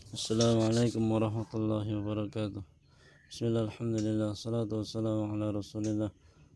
Assalamualaikum warahmatullahi wabarakatuh. Bismillah, alhamdulillah, salatu wassalamu ala rasulillah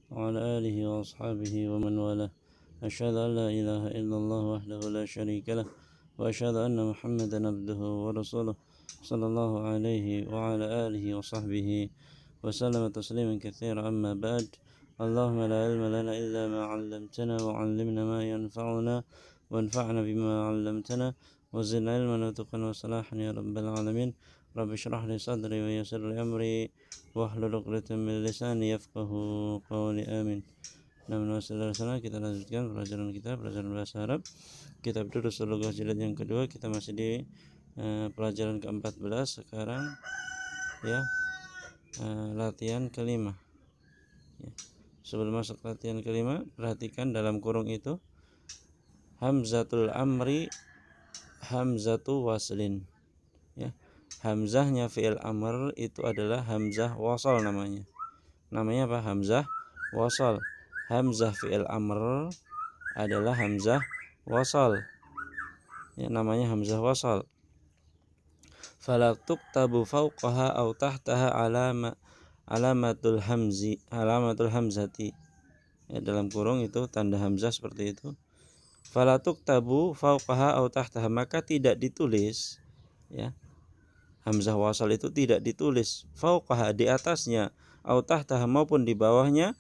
wa ala alihi wa ashabihi wa man wala. Asyhadu an la ilaha illallah wahdahu la syarika lah wa asyhadu anna Muhammadan abduhu wa rasuluh sallallahu alaihi wa ala alihi wa sahbihi wa sallama tasliman katsira, amma ba'd. Allahumma la ilma lana illa ma 'allamtana wa 'allimna ma yanfa'una wanfa'na bima 'allamtana وزدنا علما وتقا وصلاحا يا رب العالمين. رب اشرح لي صدري ويسر لي أمري واحلل عقدة من lisani yafqahu qawli, amin. Namun saudara-saudara, kita lanjutkan pelajaran bahasa Arab, kitab Durus Lughah jilid yang kedua. Kita masih di pelajaran ke-14 sekarang, ya. Latihan kelima, ya. Sebelum masuk latihan kelima, perhatikan dalam kurung itu hamzatul amri hamzatu waslin, ya. Hamzahnya fi'il amr itu adalah hamzah wasal namanya. Namanya apa? Hamzah wasal. Hamzah fi'il amr adalah hamzah wasal, ya, namanya hamzah wasal. Fala tuktabu fawqaha aw tahtaha alamatul hamzati, ya, dalam kurung itu tanda hamzah seperti itu. Fala tuktabu fawqaha aw tahtaha, maka tidak ditulis, ya, hamzah wasal itu tidak ditulis fawqaha, di atasnya, aw tahtaha, maupun di bawahnya,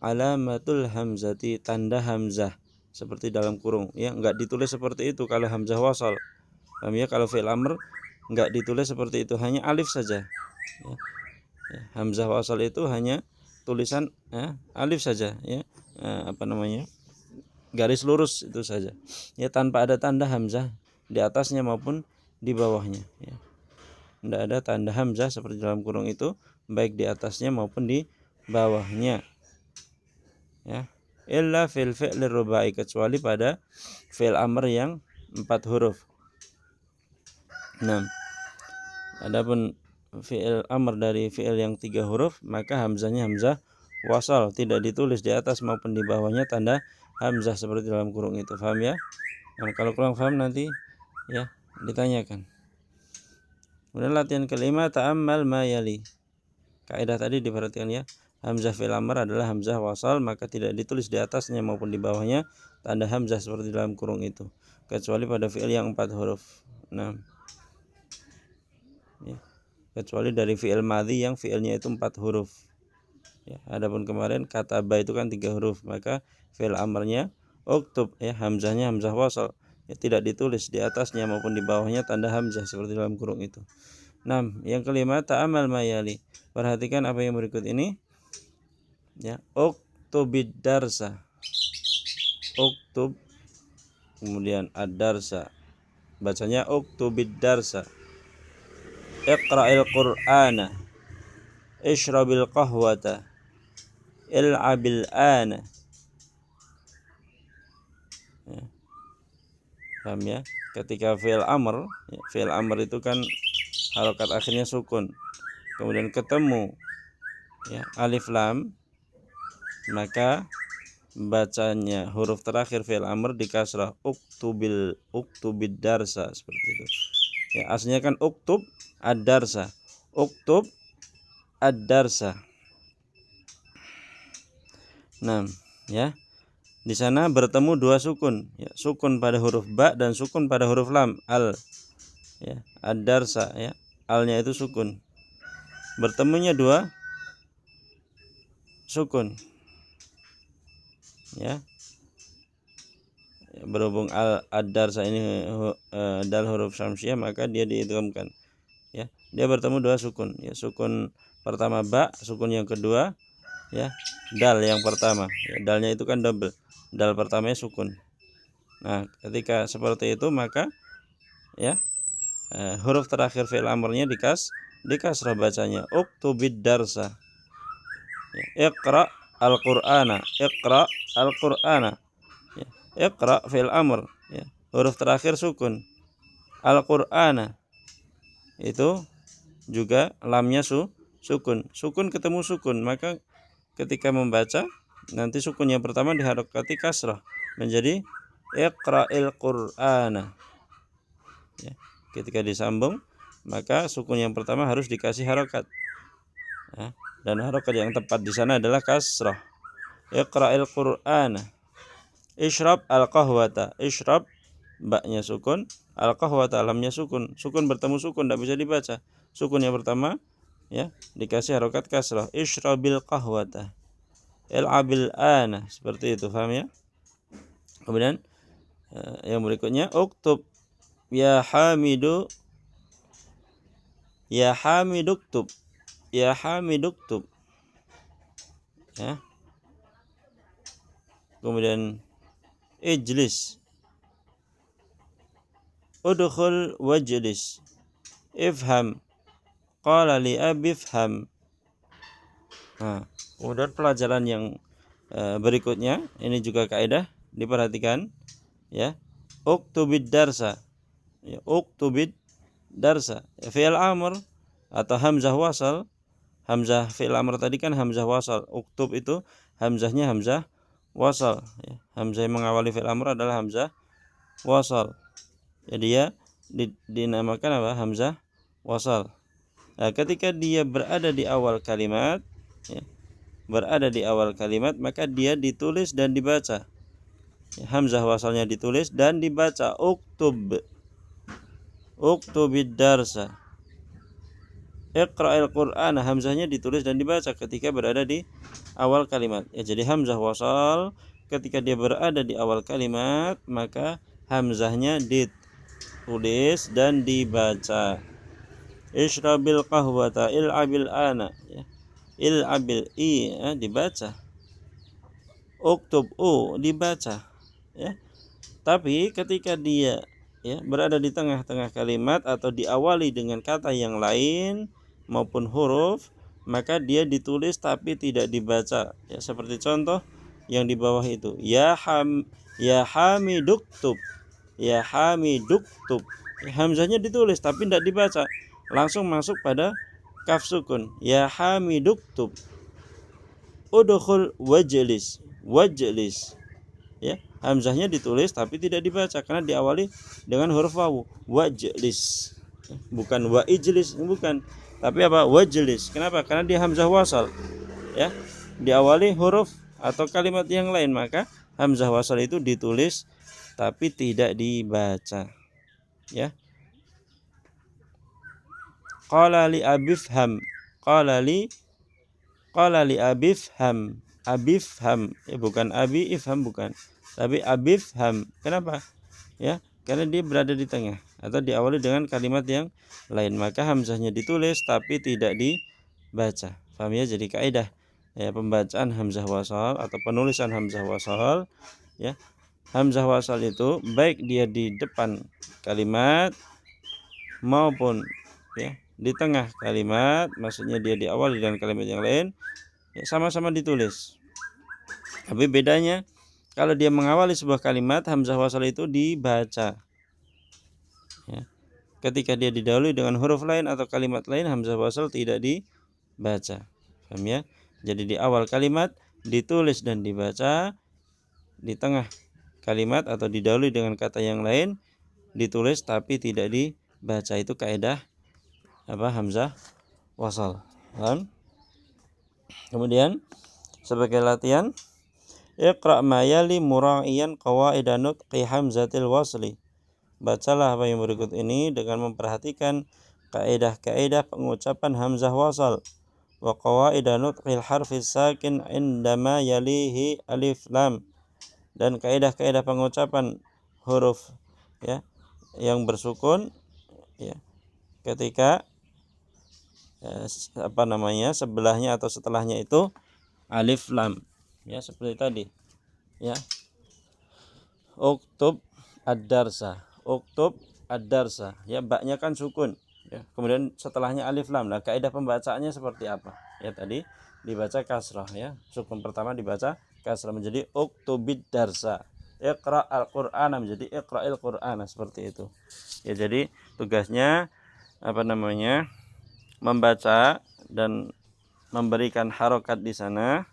alamatul hamzati, tanda hamzah seperti dalam kurung, ya, enggak ditulis seperti itu kalau hamzah wasal. Paham ya? Kalau fi'il amr enggak ditulis seperti itu, hanya alif saja, ya. Hamzah wasal itu hanya tulisan, alif saja, ya, garis lurus itu saja, ya, tanpa ada tanda hamzah di atasnya maupun di bawahnya, ya. Tidak ada tanda hamzah seperti dalam kurung itu, baik di atasnya maupun di bawahnya, ya. Illa fil fi'lir rubai, kecuali pada fi'il amr yang 4 huruf. Nah, adapun fi'il amr dari fi'il yang 3 huruf, maka hamzahnya hamzah wasal, tidak ditulis di atas maupun di bawahnya tanda hamzah seperti dalam kurung itu. Paham ya? Nah, kalau kurang paham nanti, ya, ditanyakan. Kemudian latihan kelima, ta'ammal ma yali. Kaidah tadi diperhatikan, ya. Hamzah fi'il amr adalah hamzah wasal, maka tidak ditulis di atasnya maupun di bawahnya tanda hamzah seperti dalam kurung itu, kecuali pada fi'il yang 4 huruf. Nah, ya, kecuali dari fi'il madhi yang fi'ilnya itu 4 huruf. Ya, adapun kemarin kata ba itu kan 3 huruf, maka fi'il amrnya uktub, ya, hamzahnya hamzah wasal, ya, tidak ditulis di atasnya maupun di bawahnya tanda hamzah seperti dalam kurung itu. Nah, yang kelima, ta'amal mayali. Perhatikan apa yang berikut ini, ya. Uktubid darsa, uktub, kemudian ad-darsa, bacanya uktubid darsa. Iqra'il qur'ana, ishrabil qahwata, il'abil ana, ya. Paham ya? Ketika fi'il amr, ya, fi'il amr itu kan harokat akhirnya sukun, kemudian ketemu, ya, alif lam, maka bacanya huruf terakhir fi'il amr di kasrah, uktubid darsa, seperti itu, ya. Aslinya kan uktub ad-darsa, uktub ad-darsa. Nah, ya, di sana bertemu 2 sukun, ya, sukun pada huruf ba dan sukun pada huruf lam, al, ya, ad-darsa, ya, alnya itu sukun, bertemunya 2 sukun, ya. Berhubung ad-darsa ini dal huruf syamsiah, maka dia diidghamkan, ya. Dia bertemu 2 sukun, ya, sukun pertama ba, sukun yang kedua, ya, dal yang pertama, ya, dalnya itu kan double, dal pertamanya sukun. Nah, ketika seperti itu, maka, ya, huruf terakhir fi'il amrnya dikasrah bacanya uktubid darsa, ya. Iqra al-qur'ana, iqra al-qur'ana, ya. Iqra fi'il amr, ya, huruf terakhir sukun, al-qur'ana itu juga lamnya sukun, sukun ketemu sukun, maka ketika membaca nanti sukun yang pertama diharokati kasrah menjadi iqra'il qur'ana, ya. ketika disambung maka sukun yang pertama harus dikasih harokat, ya. Dan harokat yang tepat di sana adalah kasrah. Iqra'il Qur'ana. Ishrab al-qahwata. Ishrab baknya sukun, al-qahwata lamnya sukun. Sukun bertemu sukun tidak bisa dibaca. Sukun yang pertama ya dikasih harokat kasrah. Ishrabil qahwata. Il'abil ana. Seperti itu, paham ya? Kemudian yang berikutnya uktub ya Hamidu. Ya Hamiduktub. Ya Hamiduktub. Ya. Kemudian ijlis. Udkhul wajlis. Ifham. Qala li abi ifham. Nah, kemudian pelajaran yang berikutnya ini juga kaidah diperhatikan ya. Uktubid darsa. Ya, uktubid darsa. Fi'il amr atau hamzah wasal. Hamzah fi'il amr tadi kan hamzah wasal. Uktub itu hamzahnya hamzah wasal ya. Hamzah yang mengawali fi'il amr adalah hamzah wasal. Jadi ya dinamakan apa? Hamzah wasal. Nah, ketika dia berada di awal kalimat ya, berada di awal kalimat maka dia ditulis dan dibaca ya, hamzah wasalnya ditulis dan dibaca. Uktubid darsa. Iqra'il Qur'ana. Hamzahnya ditulis dan dibaca ketika berada di awal kalimat ya. Jadi hamzah wasal ketika dia berada di awal kalimat maka hamzahnya ditulis dan dibaca. Ishrabil qahwata. Il'abil ana ya. Il'abil i ya, dibaca. Uktub u dibaca ya. Tapi ketika dia ya berada di tengah-tengah kalimat atau diawali dengan kata yang lain maupun huruf maka dia ditulis tapi tidak dibaca ya, seperti contoh yang di bawah itu ya Hamiduktub. Ya Hamiduktub. Hamzahnya ditulis tapi tidak dibaca, langsung masuk pada kaf sukun. Ya Hamiduktub. Udkhul wajlis. Wajlis ya, hamzahnya ditulis tapi tidak dibaca karena diawali dengan huruf wawu. Wajlis. Bukan wa ijlis, bukan. Tapi apa? Wajlis. Kenapa? Karena dia hamzah wasal. Ya. Diawali huruf atau kalimat yang lain maka hamzah wasal itu ditulis tapi tidak dibaca. Ya. Qala li abifham. Qala li abifham. Abifham ya, bukan abi ifham, bukan, tapi abifham. Kenapa? Ya, karena dia berada di tengah atau diawali dengan kalimat yang lain maka hamzahnya ditulis tapi tidak dibaca. Paham ya? Jadi kaidah ya pembacaan hamzah wasal atau penulisan hamzah wasal ya. Hamzah wasal itu baik dia di depan kalimat maupun ya di tengah kalimat, maksudnya dia diawali dengan kalimat yang lain ya, sama-sama ditulis. Tapi bedanya kalau dia mengawali sebuah kalimat hamzah wasal itu dibaca ya. Ketika dia didahului dengan huruf lain atau kalimat lain hamzah wasal tidak dibaca. Paham ya? Jadi di awal kalimat ditulis dan dibaca, di tengah kalimat atau didahului dengan kata yang lain ditulis tapi tidak dibaca. Itu kaidah apa? Hamzah wasal. Paham? Kemudian sebagai latihan, iqra' ma yali mura'iyan qawaida nutqi hamzatil wasli. Bacalah apa yang berikut ini dengan memperhatikan kaidah-kaidah pengucapan hamzah wasal wa qawaida nutqil harfis sakin indama yalihi alif lam, dan kaidah-kaidah pengucapan huruf ya yang bersukun ya ketika sebelahnya atau setelahnya itu alif lam ya, seperti tadi ya. Uktub ad-darsa. Uktub ad-darsa ya, baknya kan sukun ya, kemudian setelahnya alif lam. Nah, kaidah pembacaannya seperti apa ya? Tadi dibaca kasrah ya, sukun pertama dibaca kasrah menjadi uktubid darsa. Iqra al-Qur'ana menjadi iqra'il Qur'ana, seperti itu ya. Jadi tugasnya membaca dan memberikan harokat di sana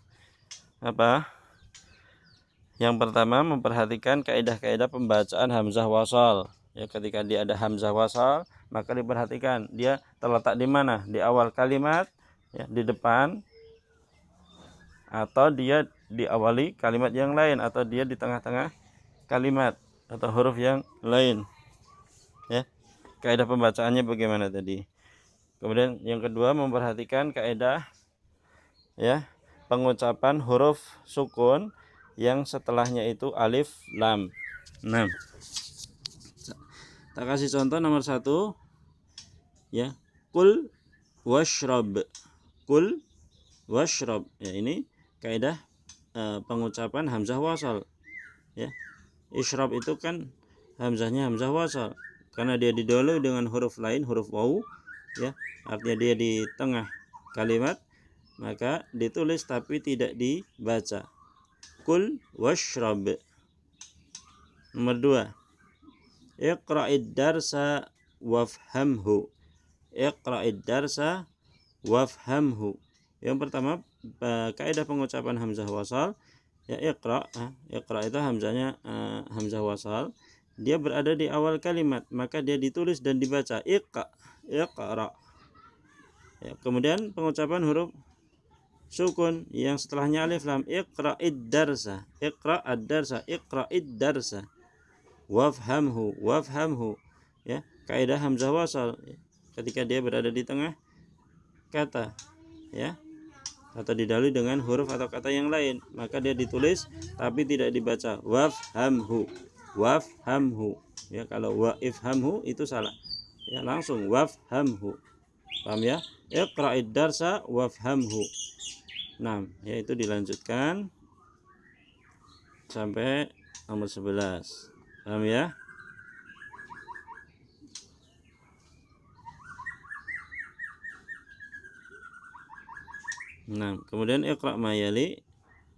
Yang pertama memperhatikan kaidah-kaidah pembacaan hamzah wasal Ya, ketika dia ada hamzah wasal, maka diperhatikan dia terletak di mana? Di awal kalimat, ya, di depan, atau dia diawali kalimat yang lain, atau dia di tengah-tengah kalimat atau huruf yang lain. Ya, kaidah pembacaannya bagaimana tadi? Kemudian yang kedua, memperhatikan kaidah, ya, pengucapan huruf sukun yang setelahnya itu alif lam. Nah, tak kasih contoh nomor 1, ya, kul washrab. Kul washrab. Ya, ini kaidah pengucapan hamzah wasal. Ya, isyrab itu kan hamzahnya hamzah wasal karena dia didahului dengan huruf lain, huruf waw, ya, artinya dia di tengah kalimat, maka ditulis tapi tidak dibaca. Kul washrab. Nomor 2, iqra'id darsa wafhamhu. Iqra'id darsa wafhamhu. Yang pertama, kaidah pengucapan hamzah wasal, ya, iqra. Iqra itu hamzahnya hamzah wasal, dia berada di awal kalimat, maka dia ditulis dan dibaca iqra. Ya, kemudian pengucapan huruf sukun yang setelahnya alif lam, iqra'id darsa. Iqra'ad darsa, iqra'id darsa. Wafhamhu, wafhamhu. Ya, kaidah hamzah wasal, ya, ketika dia berada di tengah kata, ya, atau didahului dengan huruf atau kata yang lain, maka dia ditulis tapi tidak dibaca. Wafhamhu, wafhamhu. Ya, kalau waifhamhu itu salah. Ya, langsung wafhamhu. Paham ya? Iqra'id darsa wafhamhu. Nah, yaitu dilanjutkan sampai nomor 11. Paham ya? Nah, kemudian iqra' ma yali,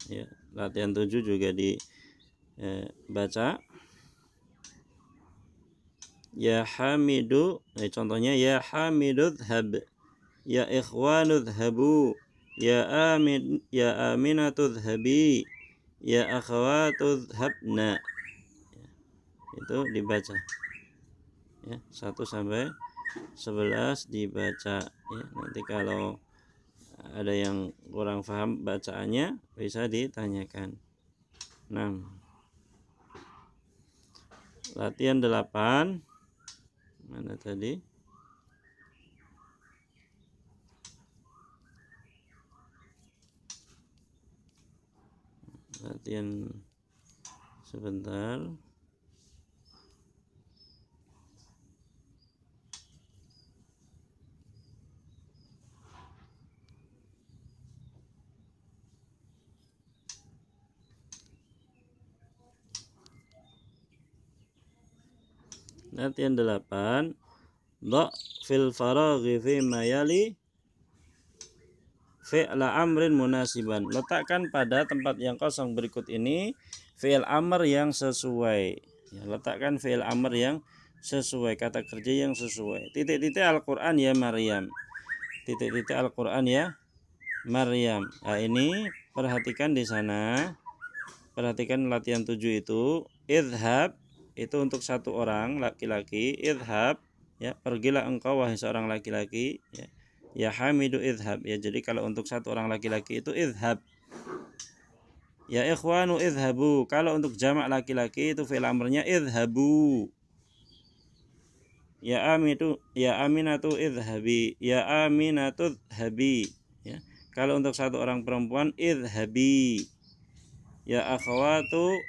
ya, latihan 7 juga dibaca. Ya Hamidu, contohnya ya Hamidu dhhab, ya ikhwanu dhhabu, ya Aminatu dhhabi, ya akhawatu dhhabna. Itu dibaca, ya, 1 sampai 11 dibaca, ya. Nanti kalau ada yang kurang paham bacaannya bisa ditanyakan. 6. Latihan 8. Mana tadi? Latihan sebentar. Latihan 8. Dha fil faraghi fi ma yali fi'la amrin munasiban. Letakkan pada tempat yang kosong berikut ini fi'il amr yang sesuai. Ya, letakkan fi'il amr yang sesuai, kata kerja yang sesuai. Titik-titik Al-Qur'an ya Maryam. Titik-titik Al-Qur'an ya Maryam. Nah, ini perhatikan di sana. Perhatikan latihan 7 itu. Idhab itu untuk satu orang laki-laki. Idhab, ya, pergilah engkau wahai seorang laki-laki, ya. Ya Hamidu idhab, ya, jadi kalau untuk satu orang laki-laki itu idhab. Ya ikhwanu idhabu, kalau untuk jamak laki-laki itu fi'il amrnya idhabu. Ya Aminatu idhabi, ya Aminatu idhabi, ya. Kalau untuk satu orang perempuan idhabi. Ya akhawatu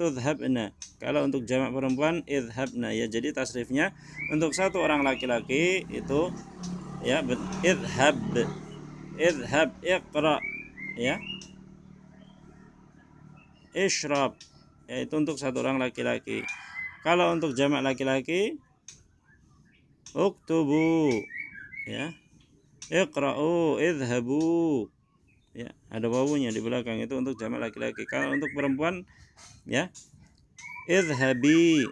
idhabna. Kalau untuk jamak perempuan idhabna, ya, jadi tasrifnya untuk satu orang laki-laki itu, ya, idhab, iqra, ya, ishrab, yaitu untuk satu orang laki-laki. Kalau untuk jamak laki-laki uktubu, ya, iqra'u, idhabu, ya, ada wawunya di belakang, itu untuk jamak laki-laki. Kalau untuk perempuan, ya, idhabi,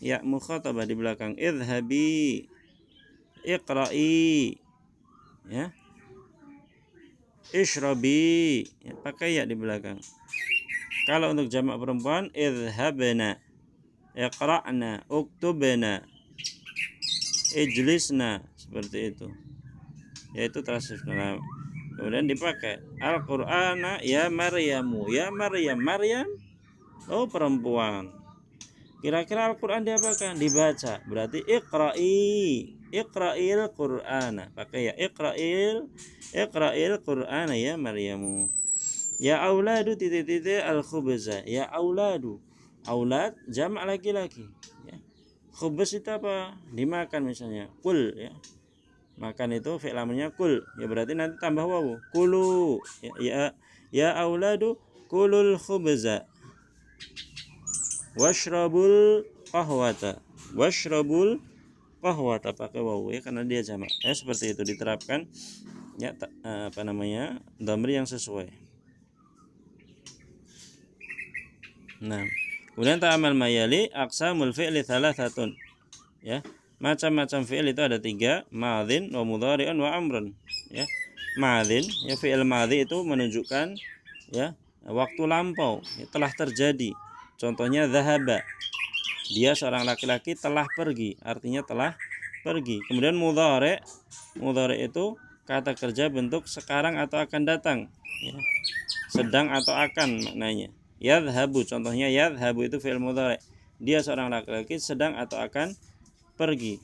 ya mukhatabah di belakang, idhabi, iqra'i, ya, ishrabi, ya, pakai ya di belakang. Kalau untuk jamak perempuan idhabna, iqra'na, uktubna, ijlisna, seperti itu. Yaitu tasrif. Nah, kemudian dipakai Al-Qur'ana ya Maryamu. Ya Maryam, Maryam oh perempuan. Kira-kira Al-Qur'an diapakan? Dibaca. Berarti iqra'il Qur'ana. Pakai ya iqra'il Qur'ana ya Maryamu. Ya auladu titik-titik al-khubza. Ya auladu. Aulad jamak laki-laki. Ya. Khubz itu apa? Dimakan misalnya. Kul ya. Makan itu fi'il amrnya kul. Ya berarti nanti tambah wawu. Kulu. Ya auladu kulul khubza. Washrabul qahwata. Washrabul qahwata pakai wawu ya karena dia jamak. Ya seperti itu diterapkan ya dhamir yang sesuai. Nah, kemudian ta'amal mayali aqsamul fi'li thalathatun. Ya, macam-macam fi'il itu ada 3, madhin wa mudhari'un wa amrun. Ya. Madhin, ya fi'il madhi itu menunjukkan ya waktu lampau, ya, telah terjadi. Contohnya dhahaba. Dia seorang laki-laki telah pergi, artinya telah pergi. Kemudian mudhari' itu kata kerja bentuk sekarang atau akan datang, ya. Sedang atau akan maknanya. Yadhabu, contohnya yadhabu itu fi'il mudhari'. Dia seorang laki-laki sedang atau akan pergi.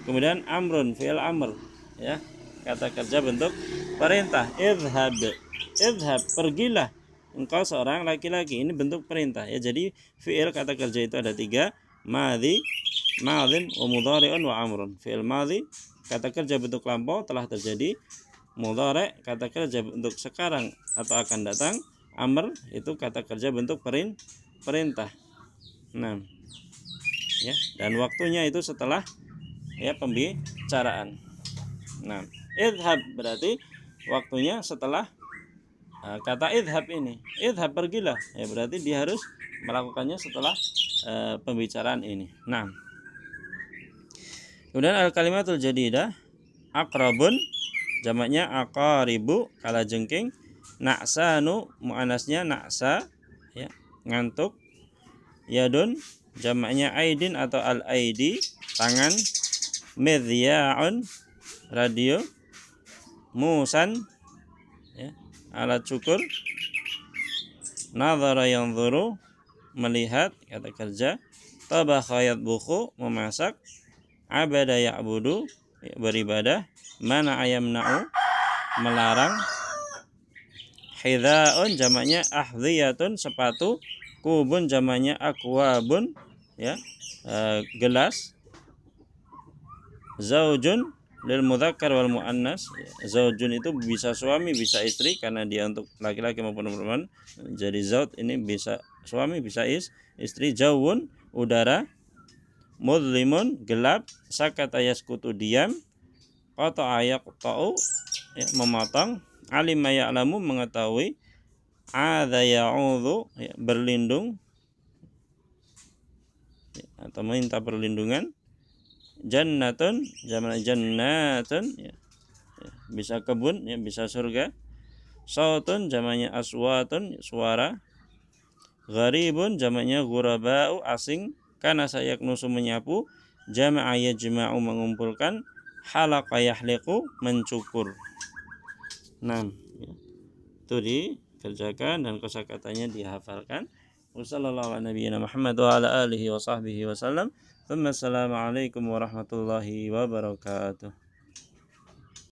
Kemudian amrun fi'il amr, ya. Kata kerja bentuk perintah. Idhab, pergilah engkau seorang laki-laki. Ini bentuk perintah ya. Jadi fi'il kata kerja itu ada 3, madhi, madhin, wa mudhari'un wa amrun. Fi'il madhi kata kerja bentuk lampau telah terjadi. Mudhari' kata kerja bentuk sekarang atau akan datang. Amr itu kata kerja bentuk perintah. Nah, ya, dan waktunya itu setelah ya pembicaraan. Nah, idhab berarti waktunya setelah kata idhab ini. Idhab pergilah. Ya berarti dia harus melakukannya setelah pembicaraan ini. Nah, kemudian al-kalimatul jadidah aqrabun jamaknya aqaribu kalajengking. Na'sanu muannasnya na'sa ya, ngantuk. Yadun jamaknya aidin atau al-aidi, tangan. Midhya'un radio. Musan ya, alat cukur. Nadhara yanzuru melihat kata kerja. Tabakha yatbukhu memasak. Abada ya'budu ya, beribadah. Mana'a yamna'u melarang. Hidha'un jamaknya ahdhiyatun sepatu. Kubun jamaknya akwabun ya, gelas. Zaujun lil mudzakkar wal muannas. Zaujun itu bisa suami bisa istri karena dia untuk laki-laki maupun perempuan. Jadi zauj ini bisa suami bisa istri. Jawun udara. Mudlimun gelap. Sakata yaskutu diam. Qata'a yaqta'u ya, memotong. Alima ya'lamu mengetahui. Adza ya'udzu ya, berlindung ya, atau minta perlindungan. Jannatun jamak jannatun ya, ya, bisa kebun ya, bisa surga. Sautun jamaknya aswatun suara. Gharibun jamaknya ghuraba'u asing. Kana sayaknusu menyapu. Jama'a yajma'u mengumpulkan. Halaqa yahliqu mencukur. Nah, ya. Itu dikerjakan dan kosakatanya dihafalkan. Wassallallahu ala nabiyyina Muhammad wa ala alihi wa sahbihi wasallam. Assalamualaikum warahmatullahi wabarakatuh.